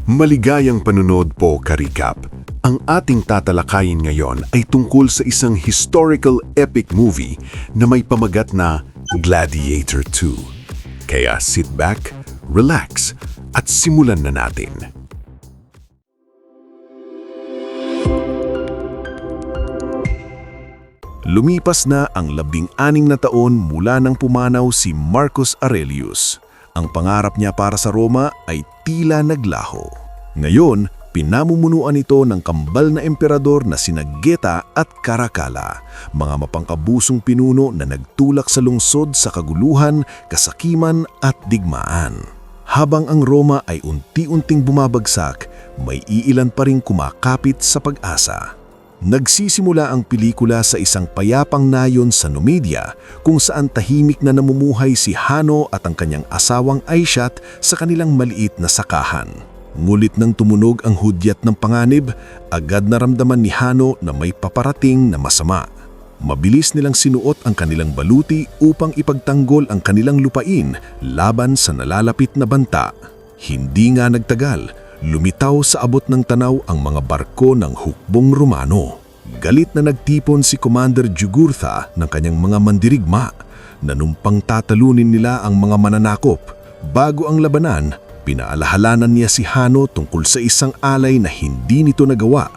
Maligayang panunod po, Karikap. Ang ating tatalakayin ngayon ay tungkol sa isang historical epic movie na may pamagat na Gladiator 2. Kaya sit back, relax, at simulan na natin. Lumipas na ang 16 na taon mula nang pumanaw si Marcus Aurelius. Ang pangarap niya para sa Roma ay tila naglaho. Ngayon, pinamumunuan ito ng kambal na emperador na sina Geta at Caracalla, mga mapangkabusong pinuno na nagtulak sa lungsod sa kaguluhan, kasakiman at digmaan. Habang ang Roma ay unti-unting bumabagsak, may iilan pa ring kumakapit sa pag-asa. Nagsisimula ang pelikula sa isang payapang nayon sa Numidia kung saan tahimik na namumuhay si Hanno at ang kanyang asawang Aishat sa kanilang maliit na sakahan. Ngulit nang tumunog ang hudyat ng panganib, agad naramdaman ni Hanno na may paparating na masama. Mabilis nilang sinuot ang kanilang baluti upang ipagtanggol ang kanilang lupain laban sa nalalapit na banta. Hindi nga nagtagal, lumitaw sa abot ng tanaw ang mga barko ng hukbong Romano. Galit na nagtipon si Commander Jugurtha ng kanyang mga mandirigma. Nanumpang tatalunin nila ang mga mananakop. Bago ang labanan, pinaalahalanan niya si Hanno tungkol sa isang alay na hindi nito nagawa.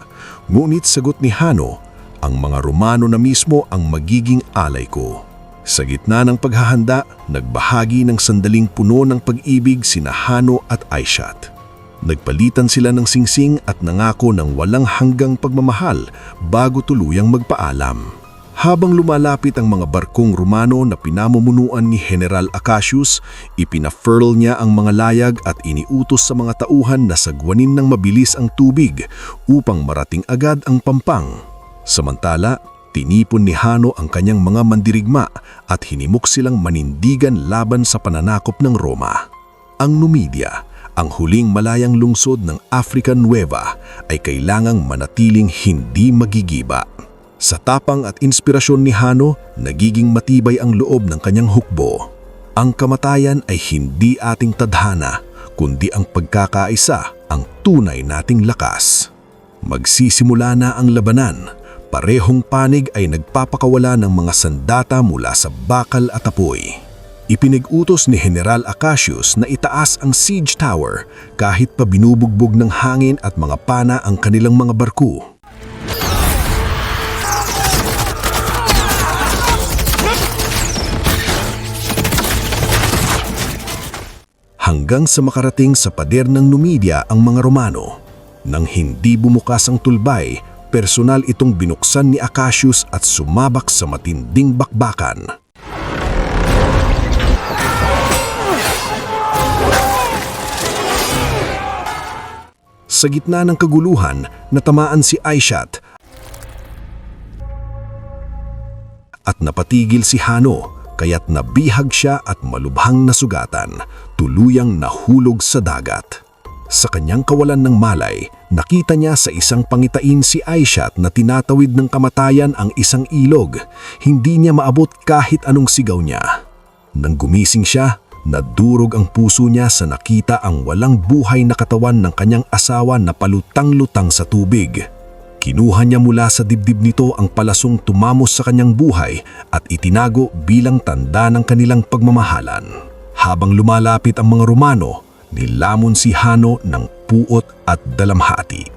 Ngunit sagot ni Hanno, ang mga Romano na mismo ang magiging alay ko. Sa gitna ng paghahanda, nagbahagi ng sandaling puno ng pag-ibig sina Hanno at Aishat. Nagpalitan sila ng singsing at nangako ng walang hanggang pagmamahal bago tuluyang magpaalam. Habang lumalapit ang mga barkong Romano na pinamumunuan ni General Acacius, ipinafurl niya ang mga layag at iniutos sa mga tauhan na sagwanin ng mabilis ang tubig upang marating agad ang pampang. Samantala, tinipon ni Hanno ang kanyang mga mandirigma at hinimok silang manindigan laban sa pananakop ng Roma. Ang Numidia, ang huling malayang lungsod ng Africa Nueva, ay kailangang manatiling hindi magigiba. Sa tapang at inspirasyon ni Hanno, nagiging matibay ang loob ng kanyang hukbo. Ang kamatayan ay hindi ating tadhana, kundi ang pagkakaisa, ang tunay nating lakas. Magsisimula na ang labanan. Parehong panig ay nagpapakawala ng mga sandata mula sa bakal at apoy. Ipinag-utos ni General Acacius na itaas ang siege tower kahit pa binubugbog ng hangin at mga pana ang kanilang mga barko. Hanggang sa makarating sa pader ng Numidia ang mga Romano. Nang hindi bumukas ang tulbay, personal itong binuksan ni Acacius at sumabak sa matinding bakbakan. Sa gitna ng kaguluhan, natamaan si Aishat at napatigil si Hanno, kaya't nabihag siya at malubhang nasugatan, tuluyang nahulog sa dagat. Sa kanyang kawalan ng malay, nakita niya sa isang pangitain si Aishat na tinatawid ng kamatayan ang isang ilog. Hindi niya maabot kahit anong sigaw niya. Nang gumising siya, nadurog ang puso niya sa nakita ang walang buhay na katawan ng kanyang asawa na palutang-lutang sa tubig. Kinuha niya mula sa dibdib nito ang palasong tumamos sa kanyang buhay at itinago bilang tanda ng kanilang pagmamahalan. Habang lumalapit ang mga Romano, nilamon si Hanno ng puot at dalamhati.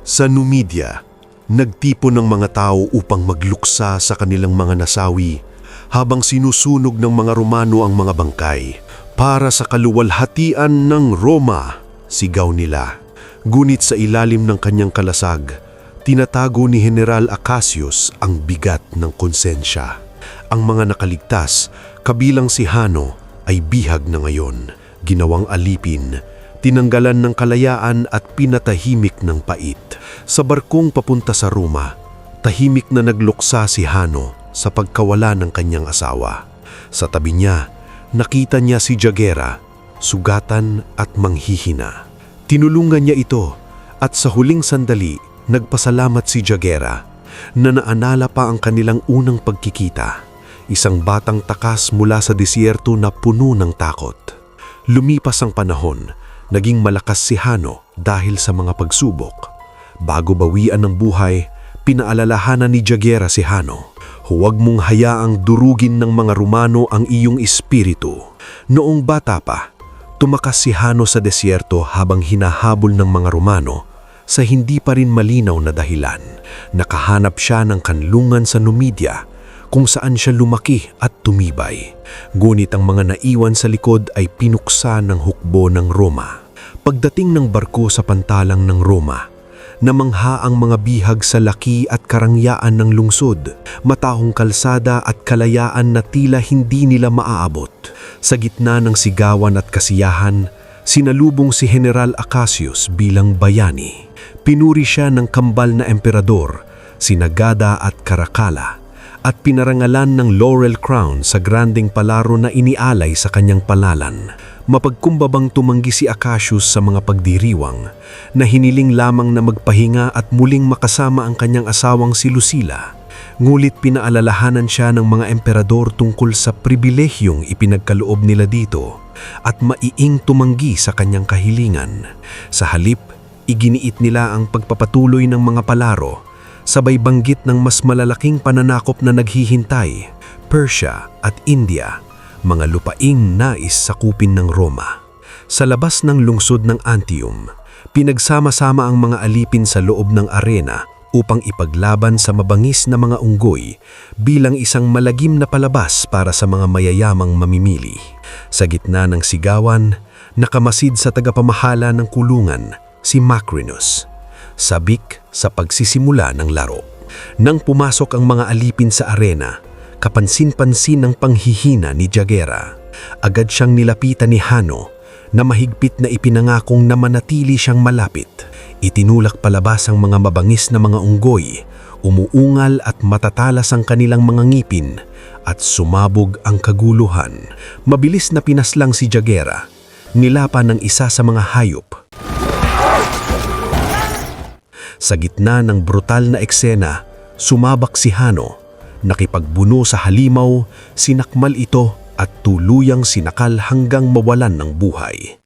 Sa Numidia, nagtipon ng mga tao upang magluksa sa kanilang mga nasawi habang sinusunog ng mga Romano ang mga bangkay. Para sa kaluwalhatian ng Roma, sigaw nila. Ngunit sa ilalim ng kanyang kalasag, tinatago ni General Acacius ang bigat ng konsensya. Ang mga nakaligtas, kabilang si Hanno, ay bihag na ngayon. Ginawang alipin, tinanggalan ng kalayaan at pinatahimik ng pait. Sa barkong papunta sa Roma, tahimik na nagluksa si Hanno sa pagkawala ng kanyang asawa. Sa tabi niya, nakita niya si Jagera, sugatan at manghihina. Tinulungan niya ito at sa huling sandali, nagpasalamat si Jagera na naalala pa ang kanilang unang pagkikita. Isang batang takas mula sa disyerto na puno ng takot. Lumipas ang panahon, Naging malakas si Hanno dahil sa mga pagsubok. Bago bawian ng buhay, pinaalalahanan ni Jaguera si Hanno, "Huwag mong hayaang durugin ng mga Romano ang iyong espiritu." Noong bata pa, tumakas si Hanno sa desierto habang hinahabol ng mga Romano sa hindi pa rin malinaw na dahilan. Nakahanap siya ng kanlungan sa Numidia kung saan siya lumaki at tumibay. Ngunit ang mga naiwan sa likod ay pinuksa ng hukbo ng Roma. Pagdating ng barko sa pantalang ng Roma, namangha ang mga bihag sa laki at karangyaan ng lungsod, matahong kalsada at kalayaan na tila hindi nila maaabot. Sa gitna ng sigawan at kasiyahan, sinalubong si General Acacius bilang bayani. Pinuri siya ng kambal na emperador, Sinagada at Caracalla, at pinarangalan ng laurel crown sa granding palaro na inialay sa kanyang palalan. Mapagkumbabang tumanggi si Acacius sa mga pagdiriwang, na hiniling lamang na magpahinga at muling makasama ang kanyang asawang si Lucila. Ngulit pinaalalahanan siya ng mga emperador tungkol sa pribilehiyong ipinagkaloob nila dito at maiing tumanggi sa kanyang kahilingan. Sa halip, iginiit nila ang pagpapatuloy ng mga palaro, sabay banggit ng mas malalaking pananakop na naghihintay, Persia at India, mga lupaing nais sakupin ng Roma. Sa labas ng lungsod ng Antium, pinagsama-sama ang mga alipin sa loob ng arena upang ipaglaban sa mabangis na mga unggoy bilang isang malagim na palabas para sa mga mayayamang mamimili. Sa gitna ng sigawan, nakamasid sa tagapamahala ng kulungan, si Macrinus, sabik sa pagsisimula ng laro. Nang pumasok ang mga alipin sa arena, kapansin-pansin ang panghihina ni Jaguera. Agad siyang nilapitan ni Hanno na mahigpit na ipinangakong na manatili siyang malapit. Itinulak palabas ang mga mabangis na mga unggoy, umuungal at matatalas ang kanilang mga ngipin at sumabog ang kaguluhan. Mabilis na pinaslang si Jaguera, nilapan ng isa sa mga hayop. Sa gitna ng brutal na eksena, sumabak si Hanno, nakipagbuno sa halimaw, sinakmal ito at tuluyang sinakal hanggang mawalan ng buhay.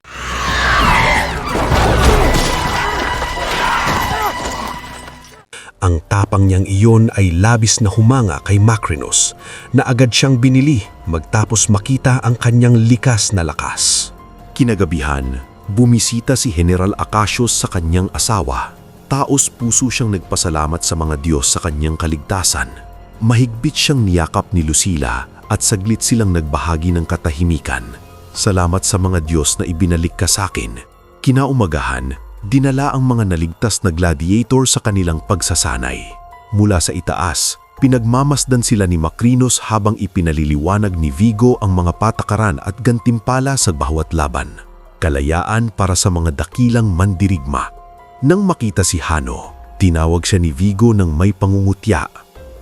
Ang tapang niyang iyon ay labis na humanga kay Macrinus, na agad siyang binili magtapos makita ang kanyang likas na lakas. Kinagabihan, bumisita si General Acacius sa kanyang asawa. Taos puso siyang nagpasalamat sa mga Diyos sa kanyang kaligtasan. Mahigpit siyang niyakap ni Lucila at saglit silang nagbahagi ng katahimikan. "Salamat sa mga Diyos na ibinalik ka sa akin." Kinaumagahan, dinala ang mga naligtas na gladiator sa kanilang pagsasanay. Mula sa itaas, pinagmamasdan sila ni Macrinus habang ipinaliliwanag ni Vigo ang mga patakaran at gantimpala sa bawat laban. Kalayaan para sa mga dakilang mandirigma. Nang makita si Hanno, tinawag siya ni Vigo ng may pangungutya,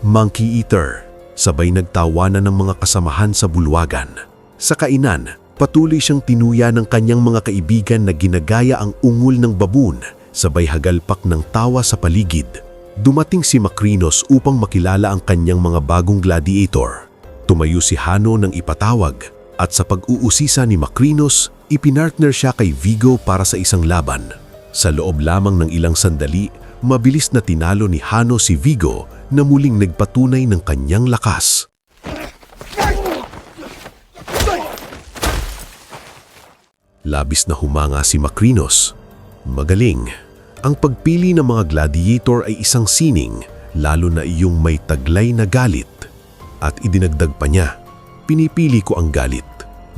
"Monkey Eater." Sabay nagtawanan ng mga kasamahan sa bulwagan. Sa kainan, patuloy siyang tinuya ng kanyang mga kaibigan na ginagaya ang ungol ng baboon, sabay hagalpak ng tawa sa paligid. Dumating si Macrinus upang makilala ang kanyang mga bagong gladiator. Tumayo si Hanno nang ipatawag, at sa pag-uusisa ni Macrinus, ipinartner siya kay Vigo para sa isang laban. Sa loob lamang ng ilang sandali, mabilis na tinalo ni Hanno si Vigo na muling nagpatunay ng kanyang lakas. Labis na humanga si Macrinus. Magaling. Ang pagpili ng mga gladiator ay isang sining, lalo na iyong may taglay na galit. At idinagdag pa niya, "Pinipili ko ang galit."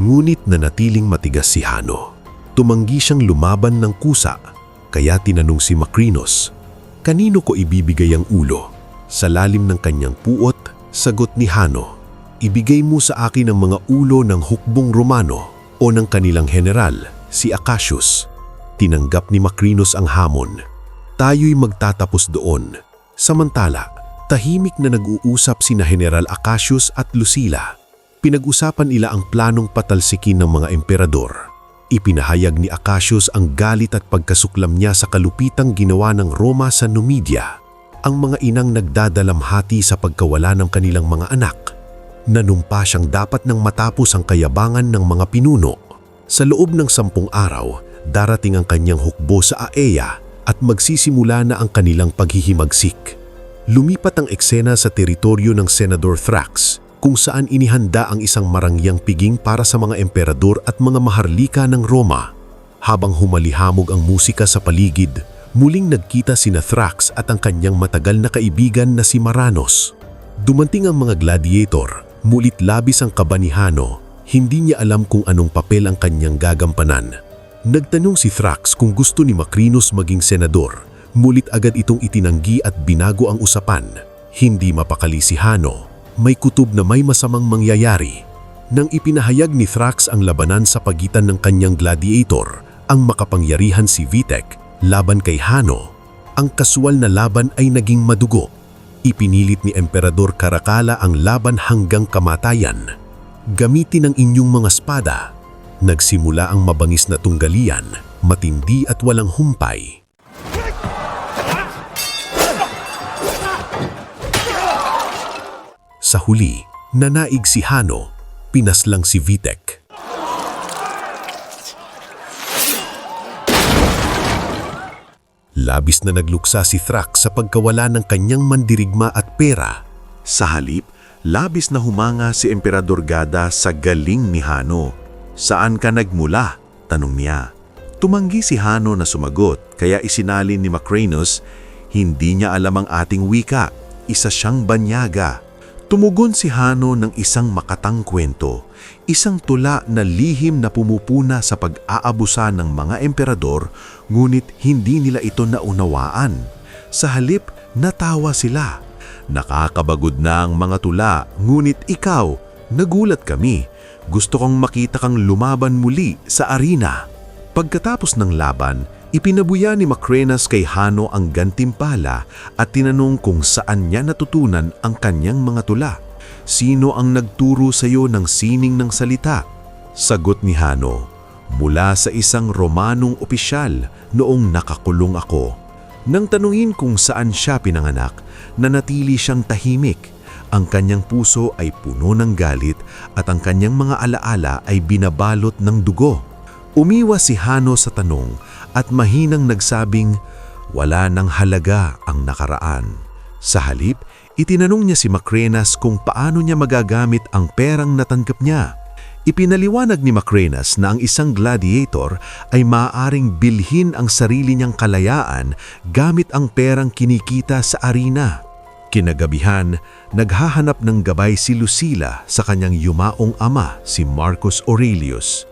Ngunit nanatiling matigas si Hanno. Tumanggi siyang lumaban ng kusa, kaya tinanong si Macrinus, "Kanino ko ibibigay ang ulo?" Sa lalim ng kanyang puot, sagot ni Hanno, "Ibigay mo sa akin ang mga ulo ng hukbong Romano o ng kanilang general, si Acacius." Tinanggap ni Macrinus ang hamon. Tayo'y magtatapos doon. Samantala, tahimik na nag-uusap sina General Acacius at Lucila. Pinag-usapan nila ang planong patalsikin ng mga emperador. Ipinahayag ni Acacius ang galit at pagkasuklam niya sa kalupitang ginawa ng Roma sa Numidia. Ang mga inang nagdadalamhati sa pagkawala ng kanilang mga anak. Nanumpa siyang dapat nang matapos ang kayabangan ng mga pinuno. Sa loob ng 10 araw, darating ang kanyang hukbo sa Aeya at magsisimula na ang kanilang paghihimagsik. Lumipat ang eksena sa teritoryo ng Senador Thrax, kung saan inihanda ang isang marangyang piging para sa mga emperador at mga maharlika ng Roma. Habang humalihamog ang musika sa paligid, muling nagkita sina Thrax at ang kanyang matagal na kaibigan na si Maranos. Dumating ang mga gladiator, mulit labis ang kaba ni Hanno. Hindi niya alam kung anong papel ang kanyang gagampanan. Nagtanong si Thrax kung gusto ni Macrinus maging senador. Mulit agad itong itinanggi at binago ang usapan. Hindi mapakali si Hanno. May kutob na may masamang mangyayari. Nang ipinahayag ni Thrax ang labanan sa pagitan ng kanyang gladiator, ang makapangyarihan si Vitek laban kay Hanno, ang kasual na laban ay naging madugo. Ipinilit ni Emperador Caracalla ang laban hanggang kamatayan. Gamitin ang inyong mga espada. Nagsimula ang mabangis na tunggalian, matindi at walang humpay. Sa huli, nanaig si Hanno, pinaslang si Vitek. Labis na nagluksa si Thrax sa pagkawala ng kanyang mandirigma at pera. Sa halip, labis na humanga si Emperador Gada sa galing ni Hanno. "Saan ka nagmula?" tanong niya. Tumanggi si Hanno na sumagot, kaya isinalin ni Macrinus, "Hindi niya alam ang ating wika, isa siyang banyaga." Tumugon si Hanno ng isang makatang kwento, isang tula na lihim na pumupuna sa pag-aabusa ng mga emperador, ngunit hindi nila ito naunawaan. Sa halip, natawa sila. "Nakakabagod na ang mga tula, ngunit ikaw, nagulat kami. Gusto kong makita kang lumaban muli sa arena." Pagkatapos ng laban, ipinabuya ni Macrinus kay Hanno ang gantimpala at tinanong kung saan niya natutunan ang kanyang mga tula. "Sino ang nagturo sa iyo ng sining ng salita?" Sagot ni Hanno, "Mula sa isang Romanong opisyal noong nakakulong ako." Nang tanungin kung saan siya pinanganak, nanatili siyang tahimik. Ang kanyang puso ay puno ng galit at ang kanyang mga alaala ay binabalot ng dugo. Umiwas si Hanno sa tanong at mahinang nagsabing, "Wala nang halaga ang nakaraan." Sa halip, itinanong niya si Macrinus kung paano niya magagamit ang perang natanggap niya. Ipinaliwanag ni Macrinus na ang isang gladiator ay maaaring bilhin ang sarili niyang kalayaan gamit ang perang kinikita sa arena. Kinagabihan, naghahanap ng gabay si Lucila sa kanyang yumaong ama, si Marcus Aurelius.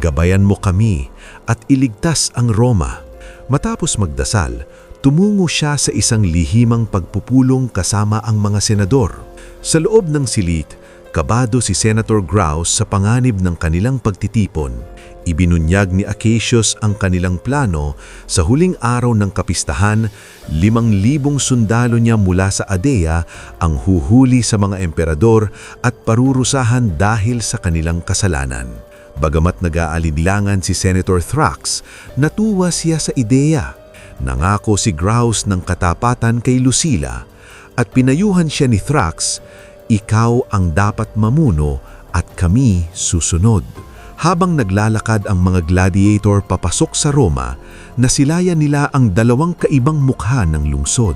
"Gabayan mo kami at iligtas ang Roma." Matapos magdasal, tumungo siya sa isang lihimang pagpupulong kasama ang mga senador. Sa loob ng silid, kabado si Senator Graus sa panganib ng kanilang pagtitipon. Ibinunyag ni Acacius ang kanilang plano. Sa huling araw ng kapistahan, 5,000 sundalo niya mula sa Aeya ang huhuli sa mga emperador at parurusahan dahil sa kanilang kasalanan. Bagamat nag-aalinlangan si Senator Thrax, natuwa siya sa ideya. Nangako si Graus ng katapatan kay Lucila at pinayuhan siya ni Thrax, "Ikaw ang dapat mamuno at kami susunod." Habang naglalakad ang mga gladiator papasok sa Roma, nasilayan nila ang dalawang kaibang mukha ng lungsod.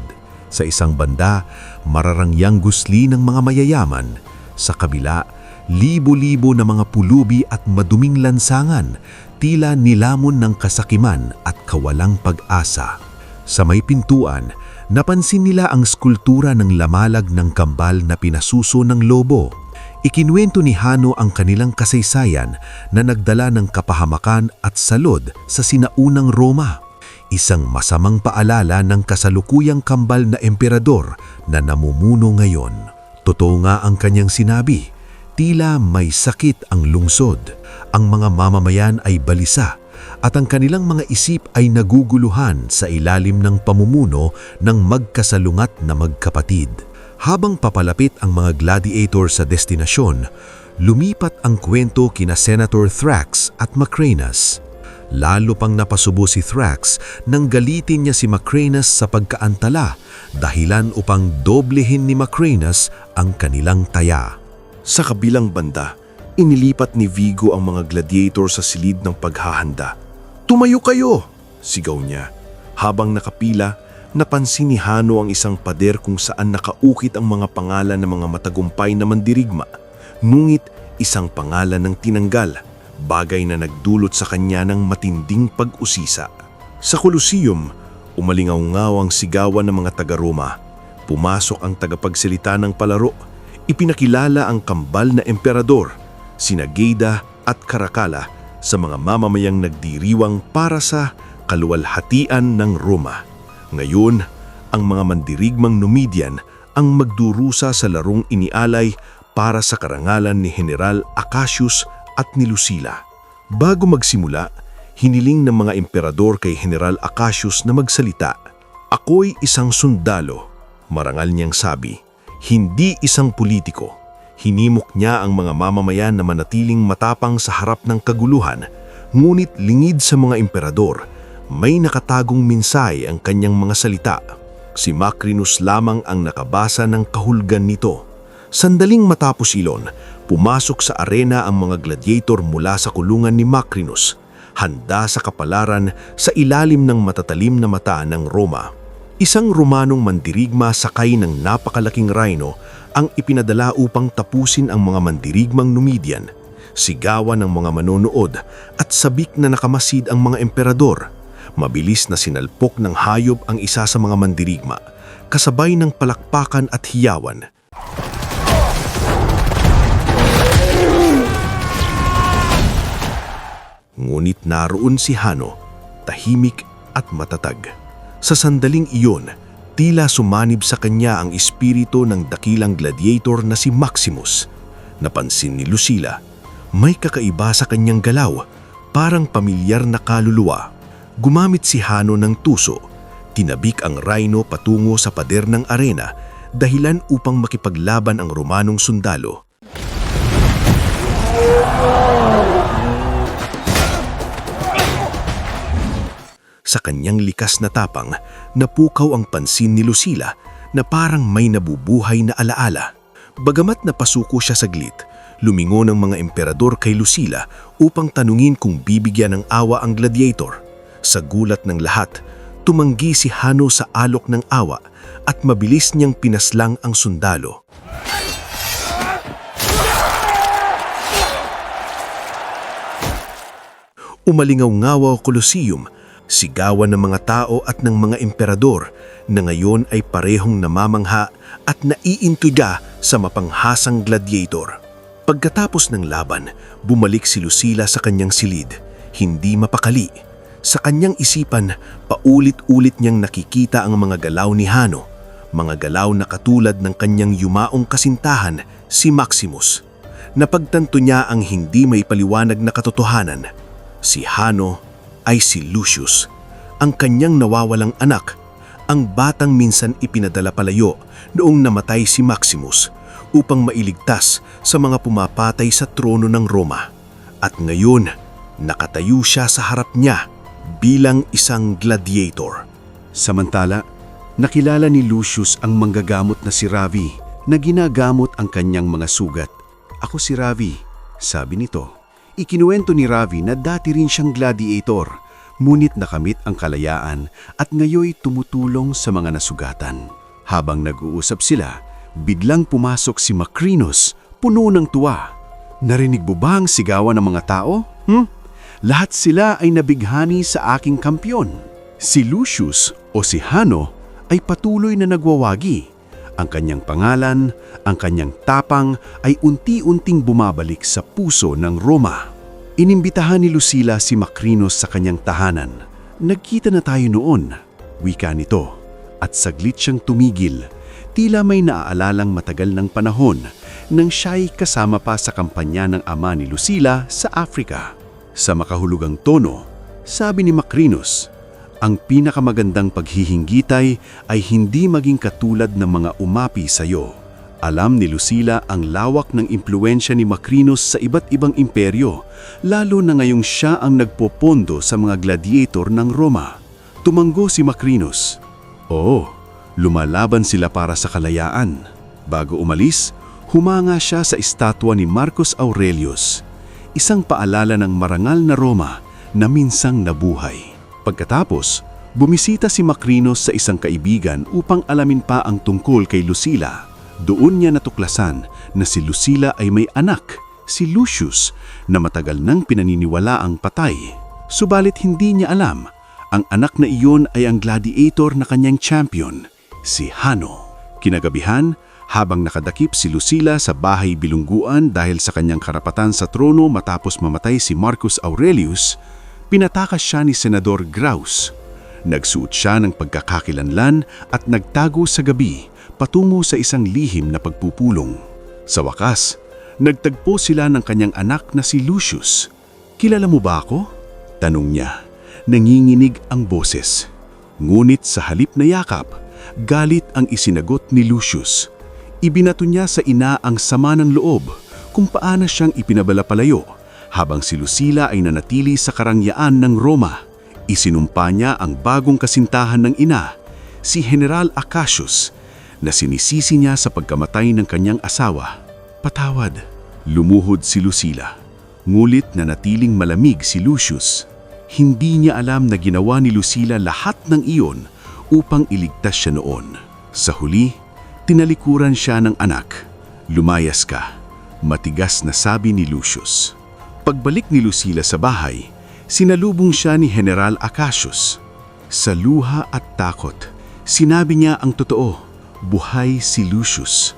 Sa isang banda, mararangyang gusli ng mga mayayaman. Sa kabila, libo-libo na mga pulubi at maduming lansangan, tila nilamon ng kasakiman at kawalang pag-asa. Sa may pintuan, napansin nila ang skulptura ng lamalag ng kambal na pinasuso ng lobo. Ikinuwento ni Hanno ang kanilang kasaysayan na nagdala ng kapahamakan at salud sa sinaunang Roma. Isang masamang paalala ng kasalukuyang kambal na emperador na namumuno ngayon. Totoo nga ang kanyang sinabi, tila may sakit ang lungsod. Ang mga mamamayan ay balisa at ang kanilang mga isip ay naguguluhan sa ilalim ng pamumuno ng magkasalungat na magkapatid. Habang papalapit ang mga gladiator sa destinasyon, lumipat ang kwento kina Senator Thrax at Macrinus. Lalo pang napasubo si Thrax nang galitin niya si Macrinus sa pagkaantala, dahilan upang doblehin ni Macrinus ang kanilang taya. Sa kabilang banda, inilipat ni Vigo ang mga gladiator sa silid ng paghahanda. Tumayo kayo! Sigaw niya. Habang nakapila, napansin ni Hano ang isang pader kung saan nakaukit ang mga pangalan ng mga matagumpay na mandirigma. Ngunit isang pangalan ng tinanggal, bagay na nagdulot sa kanya ng matinding pag-usisa. Sa Colosseum, umalingaw-ngaw ang sigawan ng mga taga-Roma. Pumasok ang tagapagsalita ng palaro. Ipinakilala ang kambal na emperador, sina Gaida at Caracalla, sa mga mamamayang nagdiriwang para sa kaluwalhatian ng Roma. Ngayon, ang mga mandirigmang Numidian ang magdurusa sa larong inialay para sa karangalan ni General Acacius at ni Lucila. Bago magsimula, hiniling ng mga emperador kay General Acacius na magsalita. "Ako'y isang sundalo," marangal niyang sabi, "hindi isang politiko." Hinimok niya ang mga mamamayan na manatiling matapang sa harap ng kaguluhan, ngunit lingid sa mga emperador, may nakatagong minsay ang kanyang mga salita. Si Macrinus lamang ang nakabasa ng kahulgan nito. Sandaling matapos ilon, pumasok sa arena ang mga gladiator mula sa kulungan ni Macrinus, handa sa kapalaran sa ilalim ng matatalim na mata ng Roma. Isang Romanong mandirigma sakay ng napakalaking rhino ang ipinadala upang tapusin ang mga mandirigmang Numidian. Sigawan ng mga manonood at sabik na nakamasid ang mga emperador. Mabilis na sinalpok ng hayop ang isa sa mga mandirigma, kasabay ng palakpakan at hiyawan. Ngunit naroon si Hano, tahimik at matatag. Sa sandaling iyon, tila sumanib sa kanya ang espiritu ng dakilang gladiator na si Maximus. Napansin ni Lucila, may kakaiba sa kanyang galaw, parang pamilyar na kaluluwa. Gumamit si Hano ng tuso, tinabik ang rhino patungo sa pader ng arena, dahilan upang makipaglaban ang Romanong sundalo. Sa kanyang likas na tapang, napukaw ang pansin ni Lucila na parang may nabubuhay na alaala. Bagamat napasuko siya saglit, lumingon ang mga emperador kay Lucila upang tanungin kung bibigyan ng awa ang gladiator. Sa gulat ng lahat, tumanggi si Hano sa alok ng awa at mabilis niyang pinaslang ang sundalo. Umalingaw-ngaw ang Colosseum, sigawan ng mga tao at ng mga emperador na ngayon ay parehong namamangha at naiintuga sa mapanghasang gladiator. Pagkatapos ng laban, bumalik si Lucila sa kanyang silid, hindi mapakali. Sa kanyang isipan, paulit-ulit niyang nakikita ang mga galaw ni Hano, mga galaw na katulad ng kanyang yumaong kasintahan, si Maximus. Napagtanto niya ang hindi may paliwanag na katotohanan. Si Hano ay si Lucius, ang kanyang nawawalang anak, ang batang minsan ipinadala palayo noong namatay si Maximus upang mailigtas sa mga pumapatay sa trono ng Roma. At ngayon, nakatayo siya sa harap niya bilang isang gladiator. Samantala, nakilala ni Lucius ang manggagamot na si Ravi na ginagamot ang kanyang mga sugat. "Ako si Ravi," sabi nito. Ikinuwento ni Ravi na dati rin siyang gladiator, ngunit nakamit ang kalayaan at ngayoy tumutulong sa mga nasugatan. Habang nag-uusap sila, biglang pumasok si Macrinus, puno ng tuwa. "Narinig mo ba ang sigawan ng mga tao? Lahat sila ay nabighani sa aking kampyon." Si Lucius o si Hano ay patuloy na nagwawagi. Ang kanyang pangalan, ang kanyang tapang ay unti-unting bumabalik sa puso ng Roma. Inimbitahan ni Lucila si Macrinus sa kanyang tahanan. "Nagkita na tayo noon," wika nito, at saglit siyang tumigil. Tila may naaalalang matagal ng panahon nang siya'y kasama pa sa kampanya ng ama ni Lucila sa Africa. Sa makahulugang tono, sabi ni Macrinus, "Ang pinakamagandang paghihingitay ay hindi maging katulad ng mga umapi sa iyo." Alam ni Lucila ang lawak ng impluensya ni Macrinus sa iba't ibang imperyo, lalo na ngayong siya ang nagpopondo sa mga gladiator ng Roma. Tumanggo si Macrinus. Oo, lumalaban sila para sa kalayaan. Bago umalis, humanga siya sa estatwa ni Marcus Aurelius, isang paalala ng marangal na Roma na minsang nabuhay. Pagkatapos, bumisita si Macrinos sa isang kaibigan upang alamin pa ang tungkol kay Lucila. Doon niya natuklasan na si Lucila ay may anak, si Lucius, na matagal nang pinaniniwalaang patay. Subalit hindi niya alam, ang anak na iyon ay ang gladiator na kanyang champion, si Hanno. Kinagabihan, habang nakadakip si Lucila sa bahay bilungguan dahil sa kanyang karapatan sa trono matapos mamatay si Marcus Aurelius, pinatakas siya ni Senador Graus. Nagsuot siya ng pagkakakilanlan at nagtago sa gabi patungo sa isang lihim na pagpupulong. Sa wakas, nagtagpo sila ng kanyang anak na si Lucius. "Kilala mo ba ako?" tanong niya. Nanginginig ang boses. Ngunit sa halip na yakap, galit ang isinagot ni Lucius. Ibinato niya sa ina ang sama ng loob kung paano siyang ipinabalapalayo habang si Lucila ay nanatili sa karangyaan ng Roma. Isinumpa niya ang bagong kasintahan ng ina, si General Acacius, na sinisisi niya sa pagkamatay ng kanyang asawa. "Patawad," lumuhod si Lucila. Ngulit nanatiling malamig si Lucius. Hindi niya alam na ginawa ni Lucila lahat ng iyon upang iligtas siya noon. Sa huli, tinalikuran siya ng anak. "Lumayas ka," matigas na sabi ni Lucius. Pagbalik ni Lucila sa bahay, sinalubong siya ni General Acacius. Sa luha at takot, sinabi niya ang totoo, buhay si Lucius.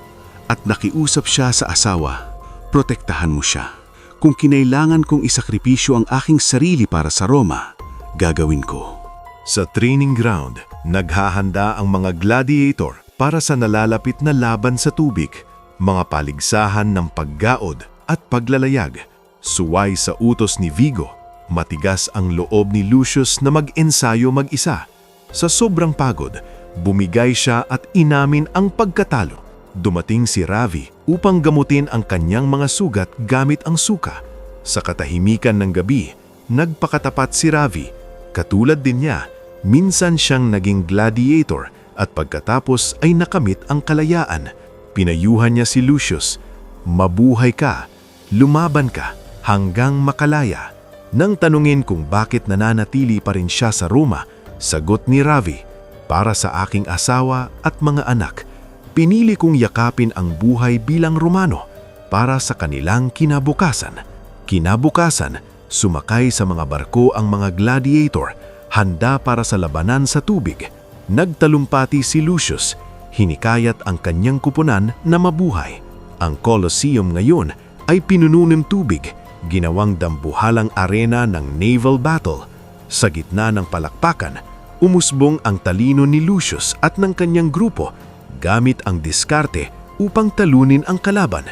At nakiusap siya sa asawa, "Protektahan mo siya. Kung kinailangan kong isakripisyo ang aking sarili para sa Roma, gagawin ko." Sa training ground, naghahanda ang mga gladiator para sa nalalapit na laban sa tubig, mga paligsahan ng paggaod at paglalayag. Suway sa utos ni Vigo, matigas ang loob ni Lucius na mag-ensayo mag-isa. Sa sobrang pagod, bumigay siya at inamin ang pagkatalo. Dumating si Ravi upang gamutin ang kanyang mga sugat gamit ang suka. Sa katahimikan ng gabi, nagpakatapat si Ravi. Katulad din niya, minsan siyang naging gladiator at pagkatapos ay nakamit ang kalayaan. Pinayuhan niya si Lucius, "Mabuhay ka, lumaban ka hanggang makalaya." Nang tanungin kung bakit nananatili pa rin siya sa Roma, sagot ni Ravi, "Para sa aking asawa at mga anak, pinili kong yakapin ang buhay bilang Romano para sa kanilang kinabukasan." Kinabukasan, sumakay sa mga barko ang mga gladiator, handa para sa labanan sa tubig. Nagtalumpati si Lucius, hinikayat ang kanyang kupunan na mabuhay. Ang Colosseum ngayon ay pinuno ng tubig, ginawang dambuhalang arena ng naval battle. Sa gitna ng palakpakan, umusbong ang talino ni Lucius at ng kanyang grupo gamit ang diskarte upang talunin ang kalaban.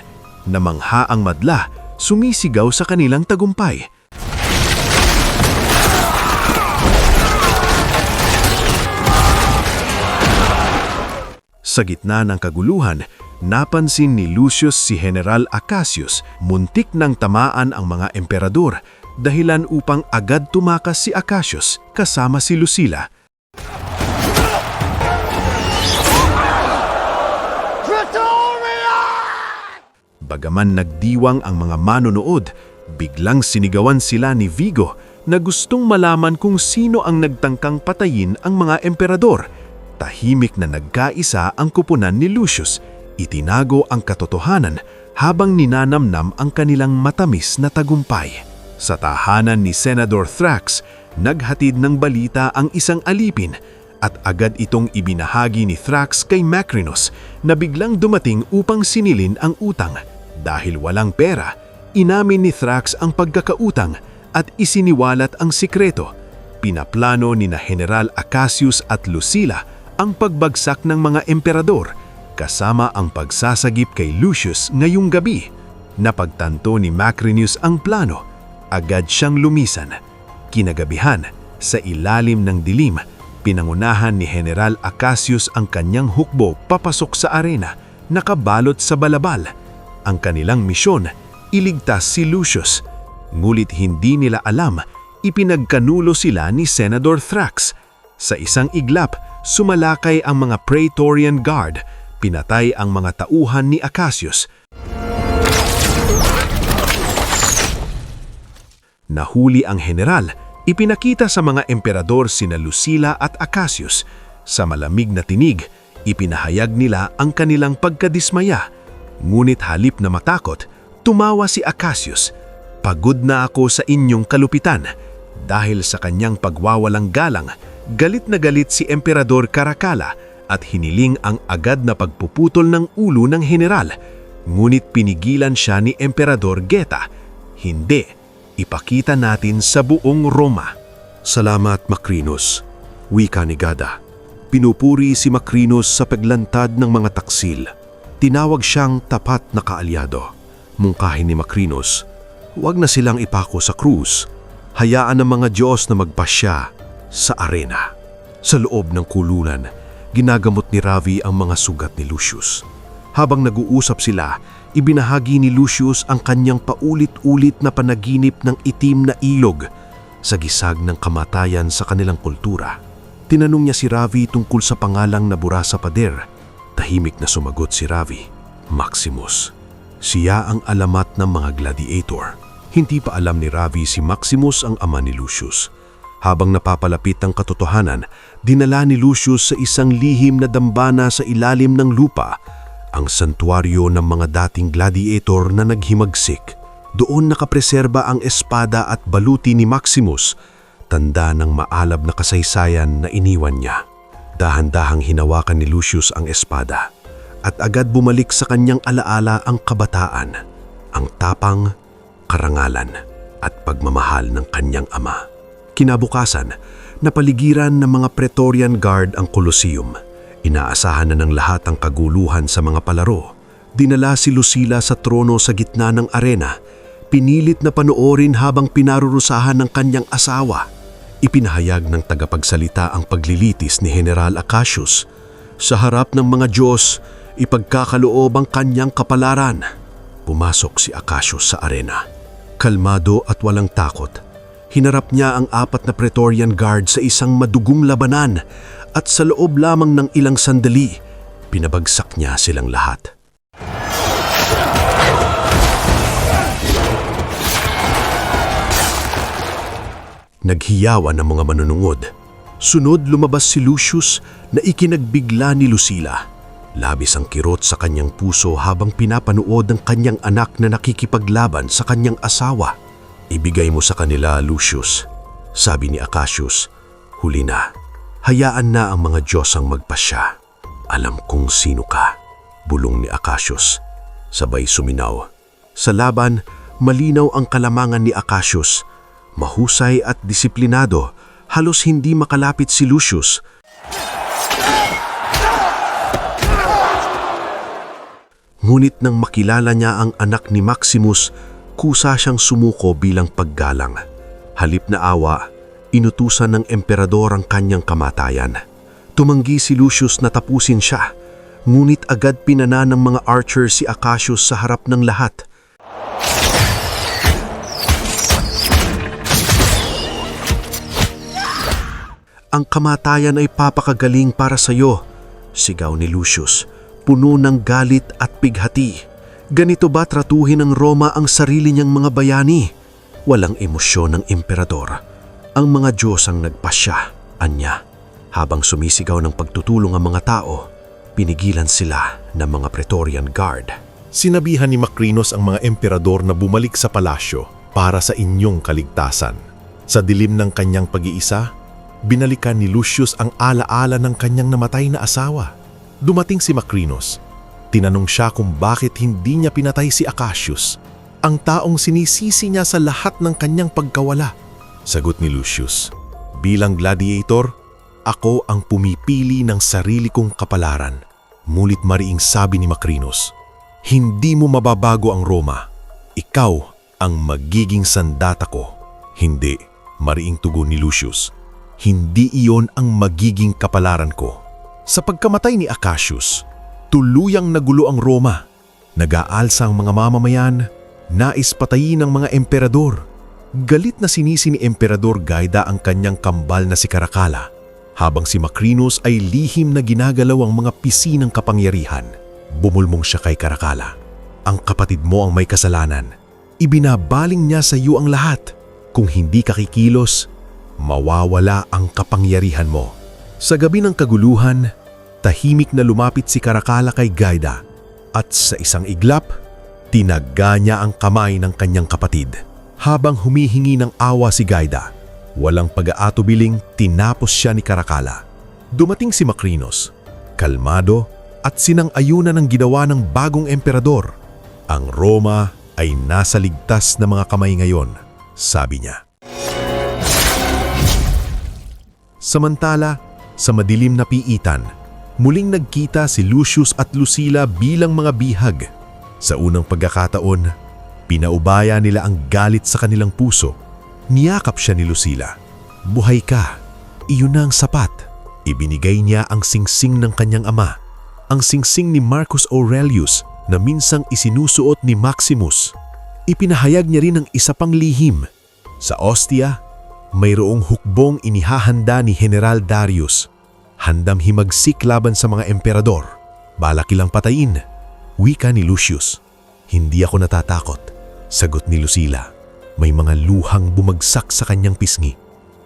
Namangha ang madla, sumisigaw sa kanilang tagumpay. Sa gitna ng kaguluhan, napansin ni Lucius si General Acacius, muntik nang tamaan ang mga emperador, dahilan upang agad tumakas si Acacius kasama si Lucila. Bagaman nagdiwang ang mga manonood, biglang sinigawan sila ni Vigo na gustong malaman kung sino ang nagtangkang patayin ang mga emperador. Tahimik na nagkaisa ang kupunan ni Lucius, itinago ang katotohanan habang ninanamnam ang kanilang matamis na tagumpay. Sa tahanan ni Senador Thrax, naghatid ng balita ang isang alipin at agad itong ibinahagi ni Thrax kay Macrinos na biglang dumating upang sinilin ang utang. Dahil walang pera, inamin ni Thrax ang pagkakautang at isiniwalat ang sikreto. Pinaplano ni na General Acacius at Lucila ang pagbagsak ng mga emperador, kasama ang pagsasagip kay Lucius ngayong gabi. Napagtanto ni Macrinius ang plano, agad siyang lumisan. Kinagabihan, sa ilalim ng dilim, pinangunahan ni General Acacius ang kanyang hukbo papasok sa arena, nakabalot sa balabal. Ang kanilang misyon, iligtas si Lucius. Ngulit hindi nila alam, ipinagkanulo sila ni Senador Thrax. Sa isang iglap, sumalakay ang mga Praetorian Guard, pinatay ang mga tauhan ni Acacius. Nahuli ang general, Ipinakita sa mga emperador sina Lucila at Acacius. Sa malamig na tinig, ipinahayag nila ang kanilang pagkadismaya. Ngunit halip na matakot, tumawa si Acacius. Pagod na ako sa inyong kalupitan. Dahil sa kanyang pagwawalang galang, galit na galit si Emperador Caracalla at hiniling ang agad na pagpuputol ng ulo ng general. Ngunit pinigilan siya ni Emperador Geta. Hindi, ipakita natin sa buong Roma. Salamat, Macrinus. Wika ni Gada. Pinupuri si Macrinus sa paglantad ng mga taksil. Tinawag siyang tapat na kaalyado. Mungkahin ni Macrinus, huwag na silang ipako sa krus. Hayaan ng mga Diyos na magpasya sa arena. Sa loob ng kulungan, ginagamot ni Ravi ang mga sugat ni Lucius. Habang nag-uusap sila, ibinahagi ni Lucius ang kanyang paulit-ulit na panaginip ng itim na ilog sa gisag ng kamatayan sa kanilang kultura. Tinanong niya si Ravi tungkol sa pangalang nabura sa pader. Tahimik na sumagot si Ravi, Maximus. Siya ang alamat ng mga gladiator. Hindi pa alam ni Ravi si Maximus ang ama ni Lucius. Habang napapalapit ang katotohanan, dinala ni Lucius sa isang lihim na dambana sa ilalim ng lupa, ang santuaryo ng mga dating gladiator na naghimagsik. Doon nakapreserba ang espada at baluti ni Maximus, tanda ng maalab na kasaysayan na iniwan niya. Dahan-dahang hinawakan ni Lucius ang espada at agad bumalik sa kanyang alaala ang kabataan, ang tapang, karangalan at pagmamahal ng kanyang ama. Kinabukasan, napaligiran ng mga Praetorian Guard ang Colosseum. Inaasahan na ng lahat ang kaguluhan sa mga palaro. Dinala si Lucila sa trono sa gitna ng arena. Pinilit na panoorin habang pinarurusahan ng kanyang asawa. Ipinahayag ng tagapagsalita ang paglilitis ni General Acacius. Sa harap ng mga Diyos, ipagkakaloob ang kanyang kapalaran. Pumasok si Acacius sa arena. Kalmado at walang takot, hinarap niya ang 4 na Praetorian Guard sa isang madugong labanan at sa loob lamang ng ilang sandali, pinabagsak niya silang lahat. Naghiyawan ang mga manunungod. Sunod lumabas si Lucius na ikinagbigla ni Lucila. Labis ang kirot sa kanyang puso habang pinapanood ang kanyang anak na nakikipaglaban sa kanyang asawa. Ibigay mo sa kanila, Lucius, sabi ni Acacius. Huli na. Hayaan na ang mga Diyos ang magpasya. Alam kong sino ka, bulong ni Acacius. Sabay suminaw. Sa laban, malinaw ang kalamangan ni Acacius. Mahusay at disiplinado, halos hindi makalapit si Lucius. Ngunit nang makilala niya ang anak ni Maximus, kusa siyang sumuko bilang paggalang. Halip na awa, inutusan ng emperador ang kanyang kamatayan. Tumanggi si Lucius na tapusin siya, ngunit agad pinana ng mga archer si Acacius sa harap ng lahat. Ang kamatayan ay papakagaling para sa iyo, sigaw ni Lucius, puno ng galit at pighati. Ganito ba tratuhin ng Roma ang sarili niyang mga bayani? Walang emosyon ng emperador. Ang mga Diyos ang nagpasya, anya. Habang sumisigaw ng pagtutulong ang mga tao, pinigilan sila ng mga Praetorian Guard. Sinabihan ni Macrinus ang mga emperador na bumalik sa palasyo para sa inyong kaligtasan. Sa dilim ng kanyang pag-iisa, binalikan ni Lucius ang alaala ng kanyang namatay na asawa. Dumating si Macrinus. Tinanong siya kung bakit hindi niya pinatay si Acacius, ang taong sinisisi niya sa lahat ng kanyang pagkawala. Sagot ni Lucius, bilang gladiator, ako ang pumipili ng sarili kong kapalaran. Mulit mariing sabi ni Macrinus, hindi mo mababago ang Roma. Ikaw ang magiging sandata ko. Hindi, mariing tugon ni Lucius. Hindi iyon ang magiging kapalaran ko. Sa pagkamatay ni Acacius, tuluyang nagulo ang Roma. Nag-aalsa ang mga mamamayan, nais patayin ng mga emperador. Galit na sinisi ni Emperador Gaida ang kanyang kambal na si Caracalla, habang si Macrinus ay lihim na ginagalaw ang mga pisi ng kapangyarihan. Bumulmong siya kay Caracalla. Ang kapatid mo ang may kasalanan. Ibinabaling niya sa iyo ang lahat. Kung hindi ka kikilos, mawawala ang kapangyarihan mo. Sa gabi ng kaguluhan, tahimik na lumapit si Caracalla kay Gaida at sa isang iglap, tinaga niya ang kamay ng kanyang kapatid. Habang humihingi ng awa si Gaida, walang pag-aatubiling tinapos siya ni Caracalla. Dumating si Macrinos, kalmado at sinang-ayunan ng ginawa ng bagong emperador. Ang Roma ay nasa ligtas na mga kamay ngayon, sabi niya. Samantala, sa madilim na piitan, muling nagkita si Lucius at Lucila bilang mga bihag. Sa unang pagkakataon, pinaubaya nila ang galit sa kanilang puso. Niyakap siya ni Lucila. Buhay ka, iyon na ang sapat. Ibinigay niya ang singsing ng kanyang ama, ang singsing ni Marcus Aurelius na minsang isinusuot ni Maximus. Ipinahayag niya rin ang isa pang lihim. Sa Ostia, mayroong hukbong inihahanda ni General Darius. Handang himagsik laban sa mga emperador. Balak ilang patayin. Wika ni Lucius. Hindi ako natatakot, sagot ni Lucila. May mga luhang bumagsak sa kanyang pisngi.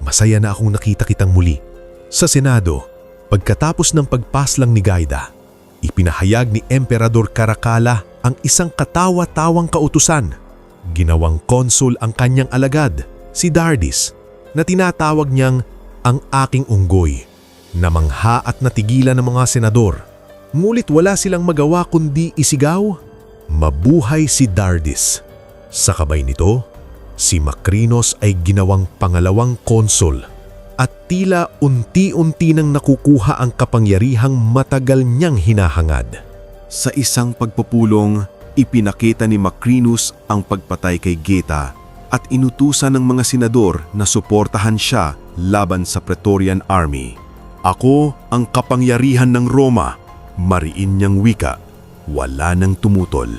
Masaya na akong nakita kitang muli. Sa Senado, pagkatapos ng pagpaslang ni Gaida, ipinahayag ni Emperador Caracalla ang isang katawa-tawang kautusan. Ginawang konsul ang kanyang alagad, si Dardis, na tinatawag niyang ang aking unggoy. Namangha at natigilan ng mga senador. Ngulit wala silang magawa kundi isigaw, "Mabuhay si Dardis." Sa kabay nito, si Macrinos ay ginawang pangalawang konsul at tila unti-unti nang nakukuha ang kapangyarihang matagal niyang hinahangad. Sa isang pagpupulong, ipinakita ni Macrinos ang pagpatay kay Geta at inutusan ng mga senador na suportahan siya laban sa Praetorian Army. "Ako ang kapangyarihan ng Roma," mariin niyang wika. Wala nang tumutol.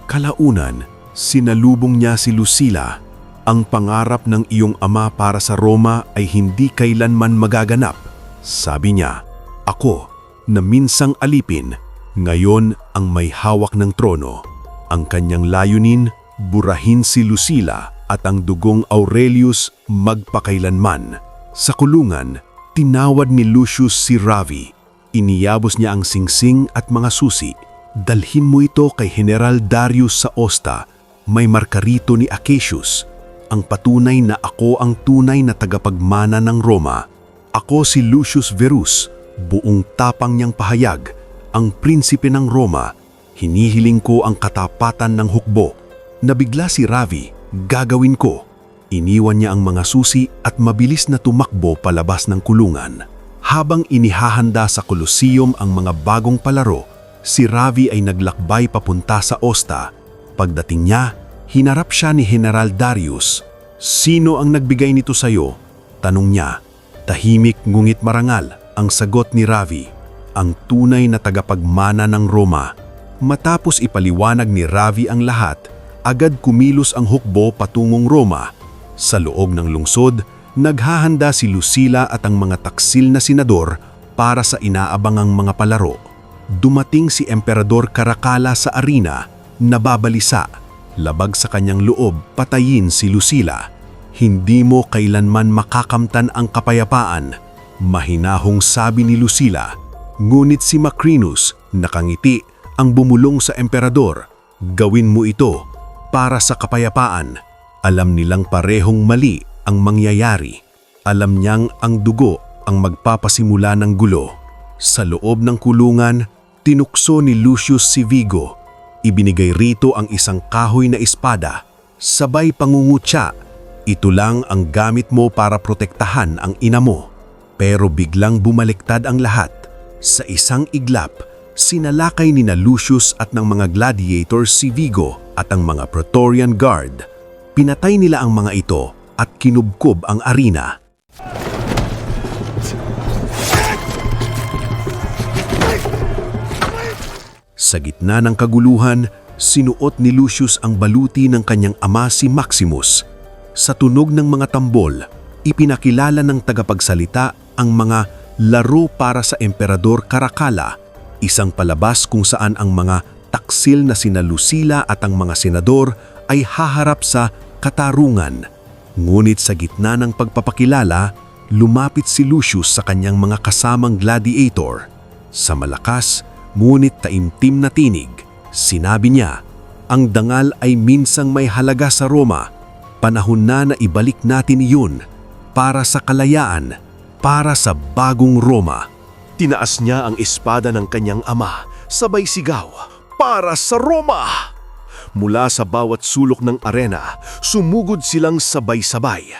Kalaunan, sinalubong niya si Lucila. "Ang pangarap ng iyong ama para sa Roma ay hindi kailanman magaganap," sabi niya. "Ako, na minsang alipin, ngayon ang may hawak ng trono." Ang kanyang layunin, burahin si Lucila at ang dugong Aurelius magpakailanman. Sa kulungan, tinawad ni Lucius si Ravi. Iniyabos niya ang singsing at mga susi. "Dalhin mo ito kay General Darius sa Osta. May marka rito ni Acacius, ang patunay na ako ang tunay na tagapagmana ng Roma. Ako si Lucius Verus, buong tapang niyang pahayag, ang prinsipe ng Roma. Hinihiling ko ang katapatan ng hukbo." Nabigla si Ravi, "Gagawin ko." Iniwan niya ang mga susi at mabilis na tumakbo palabas ng kulungan. Habang inihahanda sa Colosseum ang mga bagong palaro, si Ravi ay naglakbay papunta sa Osta. Pagdating niya, hinarap siya ni General Darius. "Sino ang nagbigay nito sa'yo?" tanong niya. Tahimik ngunit marangal ang sagot ni Ravi, "Ang tunay na tagapagmana ng Roma." Matapos ipaliwanag ni Ravi ang lahat, agad kumilos ang hukbo patungong Roma. Sa loob ng lungsod, naghahanda si Lucila at ang mga taksil na senador para sa inaabangang mga palaro. Dumating si Emperador Caracalla sa arena, nababalisa. Labag sa kanyang loob, patayin si Lucila. "Hindi mo kailanman makakamtan ang kapayapaan," mahinahong sabi ni Lucila. Ngunit si Macrinos, nakangiti, ang bumulong sa emperador. "Gawin mo ito para sa kapayapaan." Alam nilang parehong mali ang mangyayari. Alam niyang ang dugo ang magpapasimula ng gulo. Sa loob ng kulungan, tinukso ni Lucius si Vigo. Ibinigay rito ang isang kahoy na espada. Sabay pangungutya, "Ito lang ang gamit mo para protektahan ang ina mo." Pero biglang bumaliktad ang lahat. Sa isang iglap, sinalakay ni na Lucius at ng mga gladiators si Vigo at ang mga Praetorian Guard. Pinatay nila ang mga ito at kinubkob ang arena. Sa gitna ng kaguluhan, sinuot ni Lucius ang baluti ng kanyang ama si Maximus. Sa tunog ng mga tambol, ipinakilala ng tagapagsalita ang mga laro para sa Emperador Caracalla, isang palabas kung saan ang mga taksil na sina Lucila at ang mga senador ay haharap sa katarungan. Ngunit sa gitna ng pagpapakilala, lumapit si Lucius sa kanyang mga kasamang gladiator. Sa malakas, ngunit taimtim na tinig, sinabi niya, ang dangal ay minsang may halaga sa Roma. Panahon na na ibalik natin iyon para sa kalayaan, para sa bagong Roma. Tinaas niya ang espada ng kanyang ama, sabay sigaw, para sa Roma! Mula sa bawat sulok ng arena, sumugod silang sabay-sabay.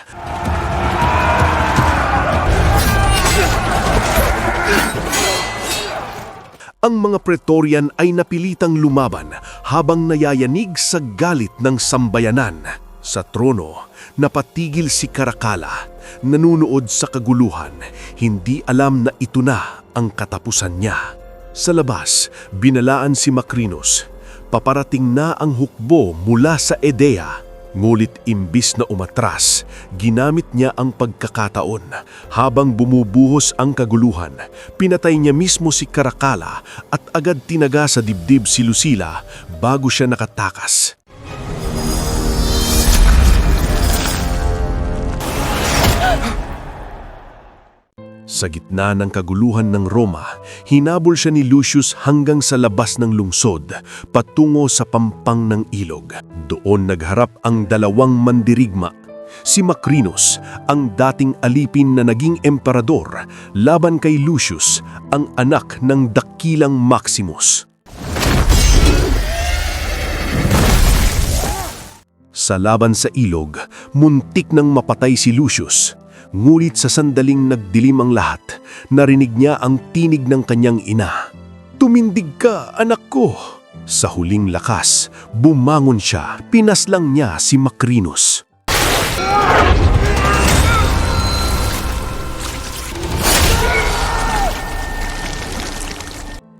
Ang mga Praetorian ay napilitang lumaban habang nayayanig sa galit ng sambayanan. Sa trono, napatigil si Caracalla, nanunood sa kaguluhan, hindi alam na ito na ang katapusan niya. Sa labas, binalaan si Macrinus. Paparating na ang hukbo mula sa Edea. Ngulit imbis na umatras, ginamit niya ang pagkakataon. Habang bumubuhos ang kaguluhan, pinatay niya mismo si Caracalla at agad tinaga sa dibdib si Lucila bago siya nakatakas. Sa gitna ng kaguluhan ng Roma, hinabol siya ni Lucius hanggang sa labas ng lungsod, patungo sa pampang ng ilog. Doon nagharap ang dalawang mandirigma. Si Macrinus, ang dating alipin na naging emperador, laban kay Lucius, ang anak ng dakilang Maximus. Sa laban sa ilog, muntik nang mapatay si Lucius. Ngulit sa sandaling nagdilim ang lahat, narinig niya ang tinig ng kanyang ina. "Tumindig ka, anak ko!" Sa huling lakas, bumangon siya, pinaslang niya si Macrinus.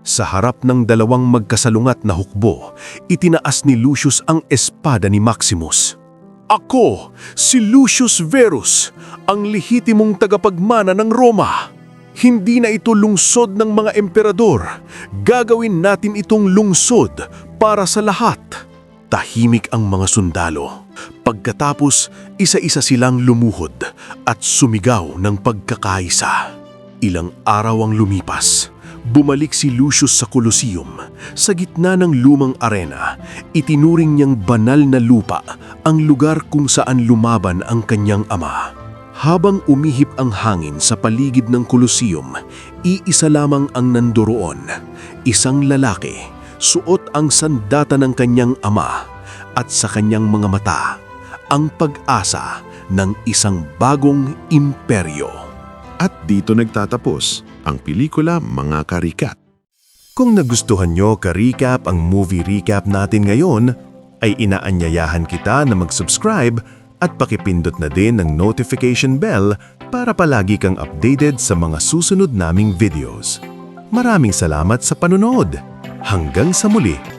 Sa harap ng dalawang magkasalungat na hukbo, itinaas ni Lucius ang espada ni Maximus. "Ako, si Lucius Verus, ang lehitimong tagapagmana ng Roma. Hindi na ito lungsod ng mga emperador. Gagawin natin itong lungsod para sa lahat." Tahimik ang mga sundalo. Pagkatapos, isa-isa silang lumuhod at sumigaw ng pagkakaisa. Ilang araw ang lumipas. Bumalik si Lucius sa Colosseum. Sa gitna ng lumang arena, itinuring niyang banal na lupa ang lugar kung saan lumaban ang kanyang ama. Habang umihip ang hangin sa paligid ng Colosseum, iisa lamang ang nandoroon. Isang lalaki, suot ang sandata ng kanyang ama, at sa kanyang mga mata, ang pag-asa ng isang bagong imperyo. At dito nagtatapos ang pelikula Mga Karikat. Kung nagustuhan nyo ka-recap ang movie recap natin ngayon, ay inaanyayahan kita na mag-subscribe at pakipindot na din ng notification bell para palagi kang updated sa mga susunod naming videos. Maraming salamat sa panonood. Hanggang sa muli!